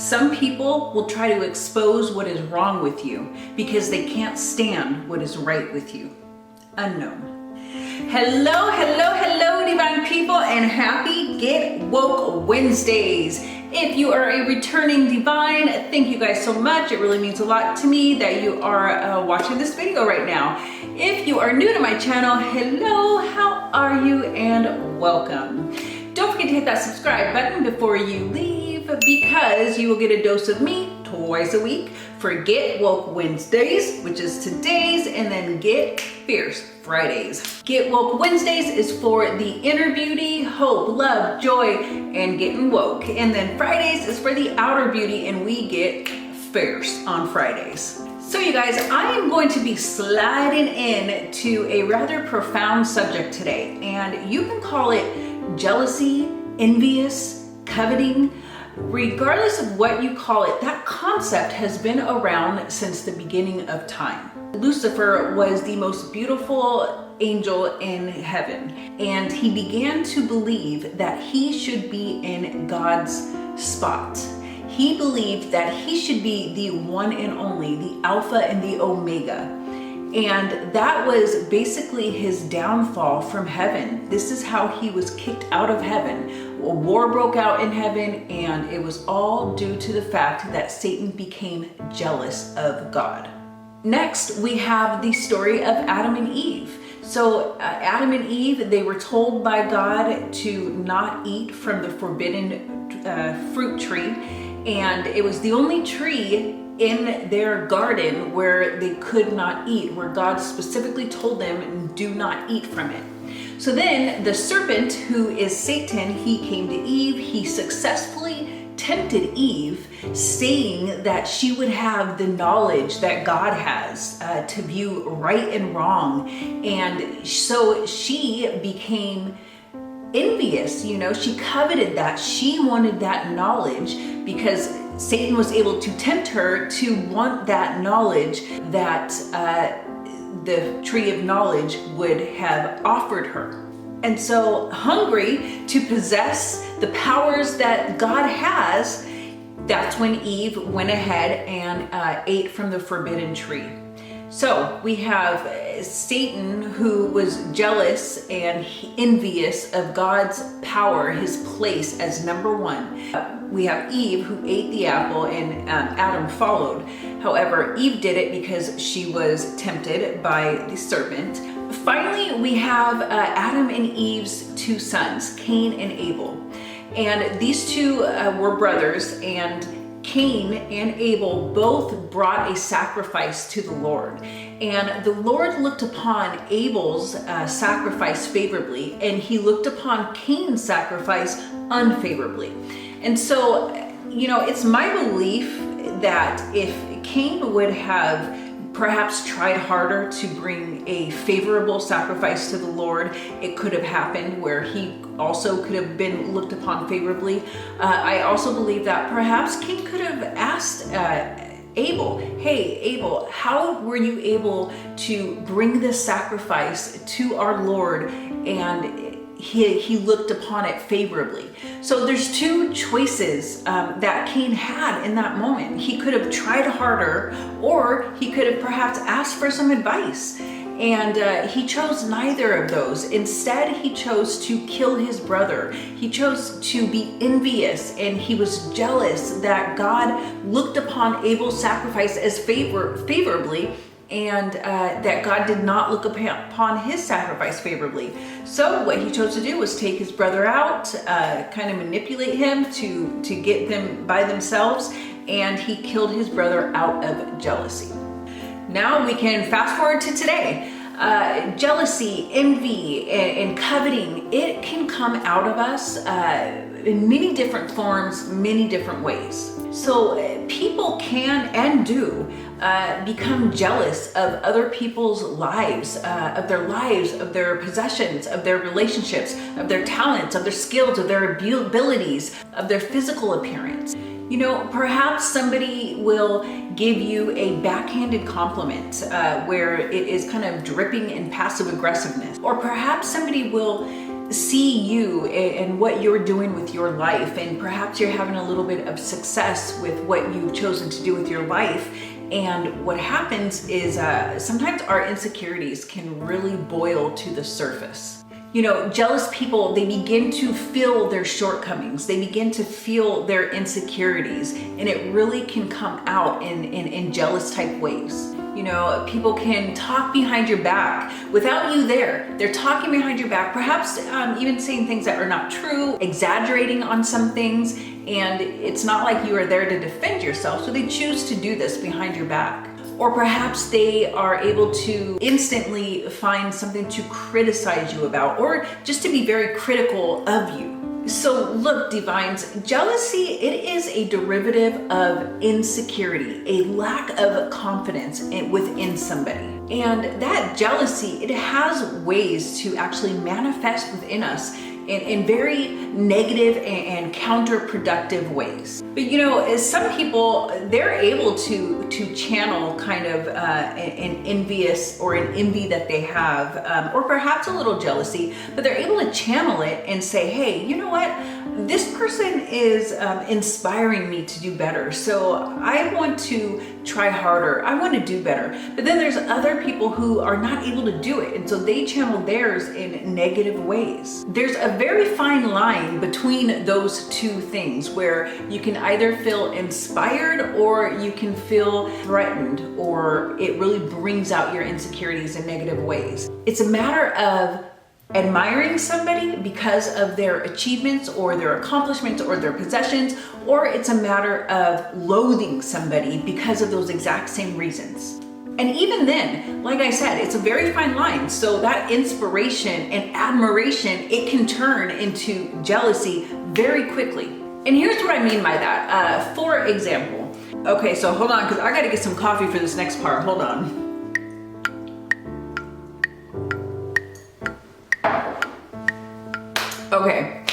Some people will try to expose what is wrong with you because they can't stand what is right with you. Unknown. Hello, hello, hello, divine people, and happy Get Woke Wednesdays. If you are a returning divine, thank you guys so much. It really means a lot to me that you are watching this video right now. If you are new to my channel, hello, how are you, and welcome. Don't forget to hit that subscribe button before you leave, because you will get a dose of me twice a week for Get Woke Wednesdays, which is today's, and then Get Fierce Fridays. Get Woke Wednesdays is for the inner beauty, hope, love, joy, and getting woke. And then Fridays is for the outer beauty, and we get fierce on Fridays. So you guys, I am going to be sliding in to a rather profound subject today, and you can call it jealousy, envious, coveting. Regardless of what you call it, that concept has been around since the beginning of time. Lucifer was the most beautiful angel in heaven, and he began to believe that he should be in God's spot. He believed that he should be the one and only, the Alpha and the Omega. And that was basically his downfall from heaven. This is how he was kicked out of heaven. A war broke out in heaven, and it was all due to the fact that Satan became jealous of God. Next, we have the story of Adam and Eve. So Adam and Eve, they were told by God to not eat from the forbidden fruit tree, and it was the only tree in their garden where they could not eat, where God specifically told them, do not eat from it. So then the serpent, who is Satan, he came to Eve. He successfully tempted Eve, saying that she would have the knowledge that God has to view right and wrong. And so she became envious, she coveted that. She wanted that knowledge because Satan was able to tempt her to want that knowledge that the tree of knowledge would have offered her. And so, hungry to possess the powers that God has, that's when Eve went ahead and ate from the forbidden tree. So we have Satan, who was jealous and envious of God's power, his place as number one. We have Eve, who ate the apple, and Adam followed. However, Eve did it because she was tempted by the serpent. Finally, we have Adam and Eve's two sons, Cain and Abel. And these two were brothers, and Cain and Abel both brought a sacrifice to the Lord. And the Lord looked upon Abel's sacrifice favorably, and he looked upon Cain's sacrifice unfavorably. And so, it's my belief that if Cain would have perhaps tried harder to bring a favorable sacrifice to the Lord, it could have happened where he also could have been looked upon favorably. I also believe that perhaps Cain could have asked Abel, hey, Abel, how were you able to bring this sacrifice to our Lord? And he looked upon it favorably. So there's two choices that Cain had in that moment. He could have tried harder, or he could have perhaps asked for some advice. And he chose neither of those. Instead, he chose to kill his brother. He chose to be envious, and he was jealous that God looked upon Abel's sacrifice as favorably, and that God did not look upon his sacrifice favorably. So what he chose to do was take his brother out, kind of manipulate him to get them by themselves, and he killed his brother out of jealousy. Now we can fast forward to today. Jealousy, envy, and coveting, it can come out of us in many different forms, many different ways. So people can and do become jealous of other people's lives, of their possessions, of their relationships, of their talents, of their skills, of their abilities, of their physical appearance. Perhaps somebody will give you a backhanded compliment where it is kind of dripping in passive aggressiveness. Or perhaps somebody will see you and what you're doing with your life, and perhaps you're having a little bit of success with what you've chosen to do with your life. And what happens is sometimes our insecurities can really boil to the surface. You know, jealous people, they begin to feel their shortcomings. They begin to feel their insecurities, and it really can come out in jealous type ways. You know, people can talk behind your back without you there. They're talking behind your back, perhaps even saying things that are not true, exaggerating on some things, and it's not like you are there to defend yourself, so they choose to do this behind your back. Or perhaps they are able to instantly find something to criticize you about, or just to be very critical of you. So look, divines, jealousy, it is a derivative of insecurity, a lack of confidence within somebody. And that jealousy, it has ways to actually manifest within us in very negative and counterproductive ways. But you know, as some people, they're able to channel kind of an envious or an envy that they have, or perhaps a little jealousy, but they're able to channel it and say, hey, you know what? This person is inspiring me to do better. So I want to try harder. I want to do better. But then there's other people who are not able to do it. And so they channel theirs in negative ways. There's a very fine line between those two things where you can either feel inspired or you can feel threatened, or it really brings out your insecurities in negative ways. It's a matter of admiring somebody because of their achievements or their accomplishments or their possessions, or it's a matter of loathing somebody because of those exact same reasons. And even then, like I said, it's a very fine line. So that inspiration and admiration, it can turn into jealousy very quickly. And here's what I mean by that. For example, okay, so hold on, because I got to get some coffee for this next part. Hold on. Okay,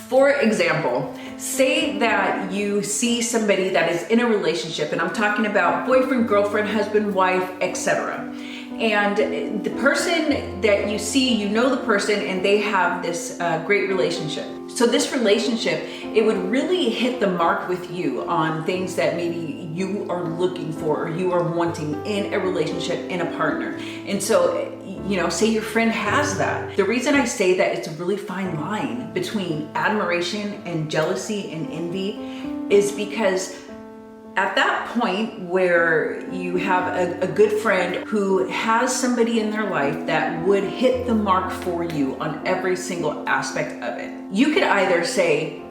for example, say that you see somebody that is in a relationship, and I'm talking about boyfriend, girlfriend, husband, wife, etc. And the person that you see, you know the person, and they have this great relationship. So this relationship, it would really hit the mark with you on things that maybe you are looking for or you are wanting in a relationship, in a partner. And so, you know, say your friend has that. The reason I say that it's a really fine line between admiration and jealousy and envy is because at that point where you have a good friend who has somebody in their life that would hit the mark for you on every single aspect of it, you could either say,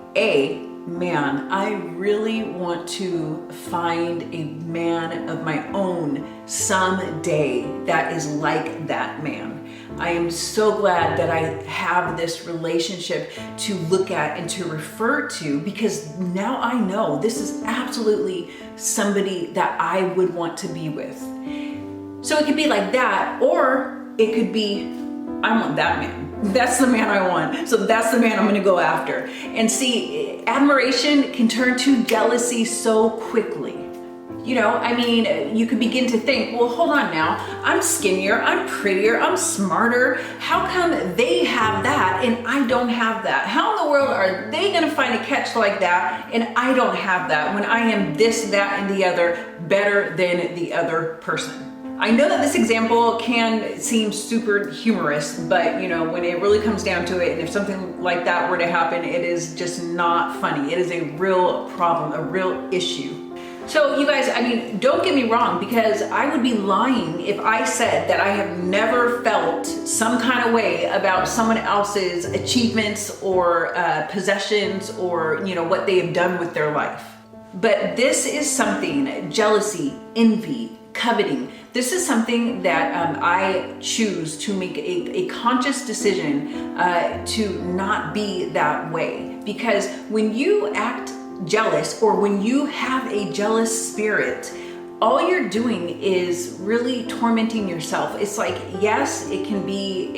man, I really want to find a man of my own someday that is like that man. I am so glad that I have this relationship to look at and to refer to, because now I know this is absolutely somebody that I would want to be with. So it could be like that, or it could be, I want that man. That's the man I want. So that's the man I'm going to go after. And see, admiration can turn to jealousy so quickly. You know, I mean, you could begin to think, well, hold on now. I'm skinnier, I'm prettier, I'm smarter. How come they have that and I don't have that? How in the world are they going to find a catch like that and I don't have that when I am this, that, and the other better than the other person? I know that this example can seem super humorous, but you know, when it really comes down to it, and if something like that were to happen, it is just not funny. It is a real problem, a real issue. So you guys, I mean, don't get me wrong, because I would be lying if I said that I have never felt some kind of way about someone else's achievements or possessions, or, you know, what they have done with their life. But this is something, jealousy, envy, coveting, this is something that I choose to make a conscious decision to not be that way. Because when you act jealous, or when you have a jealous spirit, all you're doing is really tormenting yourself. It's like, yes, it can be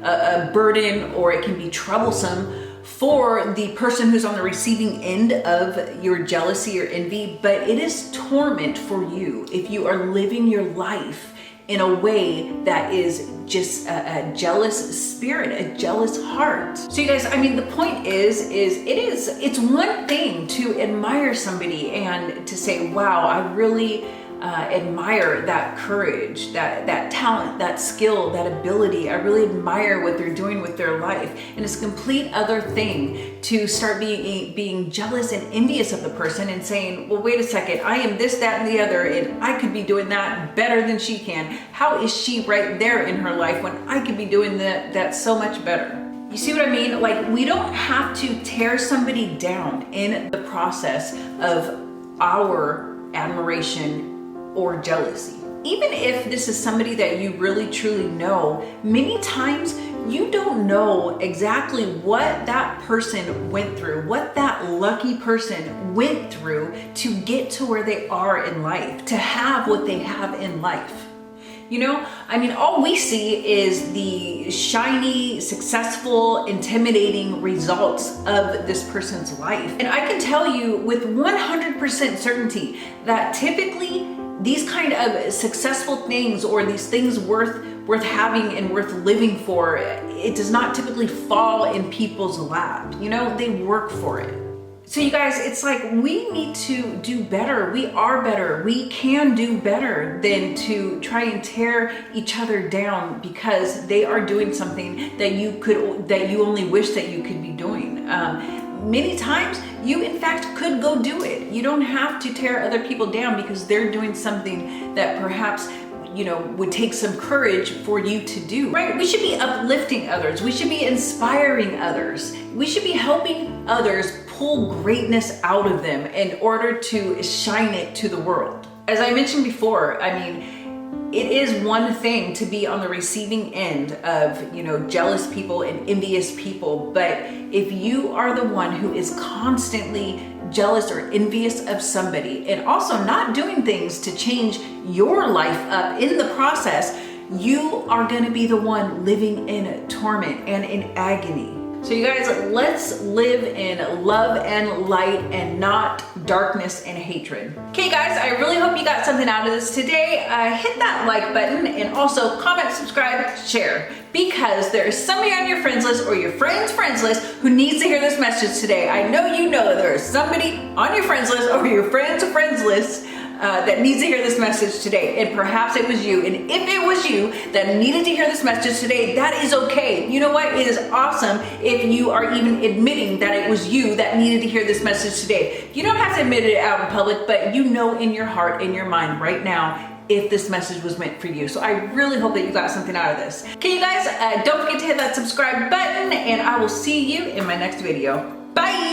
a burden, or it can be troublesome for the person who's on the receiving end of your jealousy or envy, but it is torment for you if you are living your life in a way that is just a jealous spirit, a jealous heart. So you guys, I mean, the point it's one thing to admire somebody and to say, wow, I really admire that courage, that talent, that skill, that ability. I really admire what they're doing with their life. And it's a complete other thing to start being jealous and envious of the person and saying, well, wait a second, I am this, that, and the other, and I could be doing that better than she can. How is she right there in her life when I could be doing that so much better? You see what I mean? Like, we don't have to tear somebody down in the process of our admiration or jealousy. Even if this is somebody that you really truly know, many times you don't know exactly what that person went through, what that lucky person went through to get to where they are in life, to have what they have in life. You know, I mean, all we see is the shiny, successful, intimidating results of this person's life. And I can tell you with 100% certainty that typically these kind of successful things, or these things worth having and worth living for, it does not typically fall in people's lap. You know, they work for it. So you guys, it's like we need to do better. We are better. We can do better than to try and tear each other down because they are doing something that you only wish that you could be doing. Many times you in fact could go do it. You don't have to tear other people down because they're doing something that perhaps, you know, would take some courage for you to do, right? We should be uplifting others. We should be inspiring others. We should be helping others pull greatness out of them in order to shine it to the world. As I mentioned before, I mean, it is one thing to be on the receiving end of, you know, jealous people and envious people, but if you are the one who is constantly jealous or envious of somebody and also not doing things to change your life up in the process, you are going to be the one living in torment and in agony. So you guys, let's live in love and light and not darkness and hatred. Okay guys, I really hope you got something out of this today. Hit that like button and also comment, subscribe, share, because there is somebody on your friends list or your friends' friends list who needs to hear this message today. I know you know there is somebody on your friends list or your friends' friends list that needs to hear this message today, and perhaps it was you. And if it was you that needed to hear this message today, that is okay. You know what? It is awesome if you are even admitting that it was you that needed to hear this message today. You don't have to admit it out in public, but you know in your heart, in your mind right now, if this message was meant for you. So I really hope that you got something out of this. Okay, you guys, don't forget to hit that subscribe button, and I will see you in my next video. Bye!